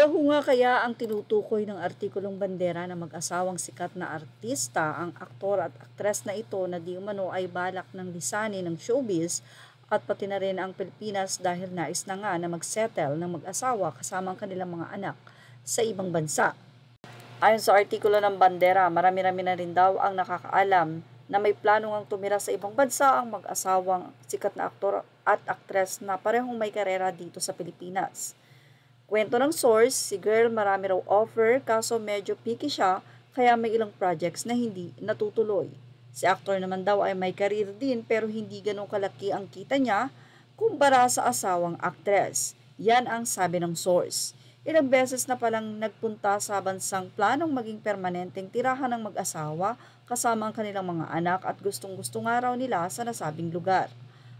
Kahunga kaya ang tinutukoy ng artikulong bandera na mag-asawang sikat na artista ang aktor at aktres na ito na di umano ay balak ng lisanin ng showbiz at pati na rin ang Pilipinas dahil nais na nga na mag-settle ng mag-asawa kasama ang kanilang mga anak sa ibang bansa. Ayon sa artikulo ng bandera, marami-rami na rin daw ang nakakaalam na may plano ngang tumira sa ibang bansa ang mag-asawang sikat na aktor at aktres na parehong may karera dito sa Pilipinas. Kwento ng source, si girl marami raw offer kaso medyo picky siya kaya may ilang projects na hindi natutuloy. Si actor naman daw ay may career din pero hindi ganun kalaki ang kita niya kumpara sa asawang aktres. Yan ang sabi ng source. Ilang beses na palang nagpunta sa bansang planong maging permanenteng tirahan ng mag-asawa kasama ang kanilang mga anak at gustong-gusto nga raw nila sa nasabing lugar.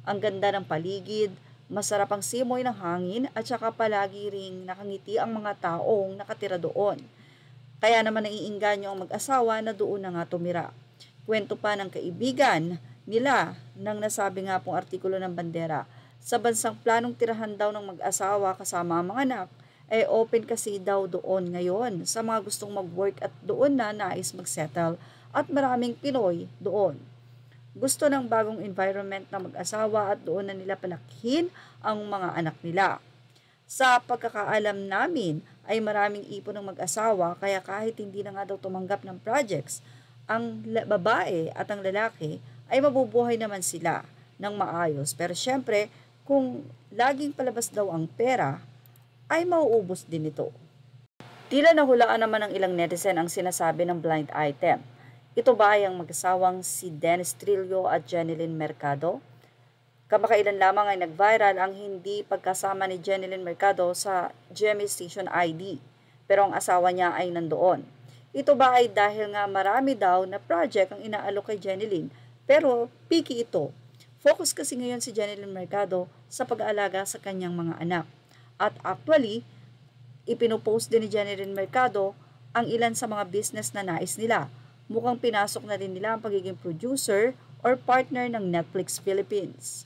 Ang ganda ng paligid, masarap ang simoy ng hangin at saka palagi ring nakangiti ang mga taong nakatira doon. Kaya naman naiinganyo ang mag-asawa na doon na nga tumira. Kwento pa ng kaibigan nila nang nasabi nga pong artikulo ng bandera, sa bansang planong tirahan daw ng mag-asawa kasama ang mga anak, ay open kasi daw doon ngayon sa mga gustong mag-work at doon na nais mag-settle at maraming Pinoy doon. Gusto ng bagong environment na mag-asawa at doon na nila palakihin ang mga anak nila. Sa pagkakaalam namin ay maraming ipon ng mag-asawa kaya kahit hindi na nga daw tumanggap ng projects, ang babae at ang lalaki ay mabubuhay naman sila ng maayos. Pero syempre, kung laging palabas daw ang pera, ay mauubos din ito. Tila nahulaan naman ng ilang netizen ang sinasabi ng blind item. Ito ba ay ang mag-asawang si Dennis Trillo at Jeneline Mercado? Kamakailan lamang ay nag-viral ang hindi pagkasama ni Jeneline Mercado sa GMA Station ID, pero ang asawa niya ay nandoon. Ito ba ay dahil nga marami daw na project ang inaalok kay Jeneline, pero picky ito. Focus kasi ngayon si Jeneline Mercado sa pag-aalaga sa kanyang mga anak. At actually, ipinopost din ni Jeneline Mercado ang ilan sa mga business na nais nila. Mukhang pinasok na rin nila ang pagiging producer or partner ng Netflix Philippines.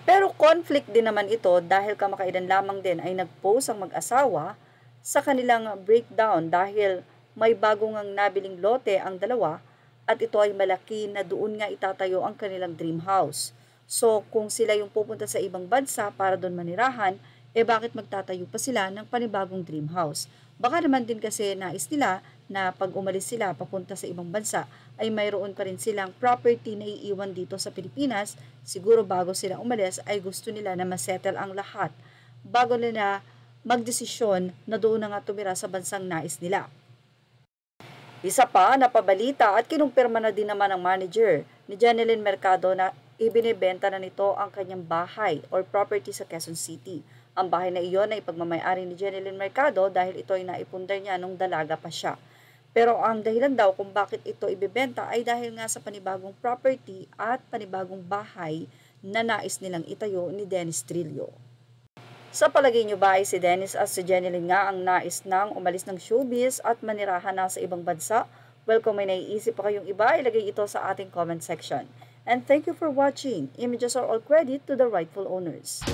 Pero conflict din naman ito dahil kamakailan lamang din ay nag-post ang mag-asawa sa kanilang breakdown dahil may bagong ang nabiling lote ang dalawa at ito ay malaki na doon nga itatayo ang kanilang dream house. So kung sila yung pupunta sa ibang bansa para doon manirahan, bakit magtatayo pa sila ng panibagong dream house? Baka naman din kasi nais nila na pag umalis sila papunta sa ibang bansa ay mayroon pa rin silang property na iiwan dito sa Pilipinas. Siguro bago sila umalis ay gusto nila na masettle ang lahat bago nila magdesisyon na doon na nga tumira sa bansang nais nila. Isa pa, napabalita at kinumpirma na din naman ng manager ni Jeneline Mercado na ibinebenta na nito ang kanyang bahay or property sa Quezon City. Ang bahay na iyon ay pagmamayari ni Jeneline Mercado dahil ito ay naipundar niya nung dalaga pa siya. Pero ang dahilan daw kung bakit ito ibebenta ay dahil nga sa panibagong property at panibagong bahay na nais nilang itayo ni Dennis Trillo. Sa palagay niyo ba ay si Dennis at si Jeneline nga ang nais nang umalis ng showbiz at manirahan na sa ibang bansa? Well, kung may naiisip pa kayong iba, ilagay ito sa ating comment section. And thank you for watching. Images are all credit to the rightful owners.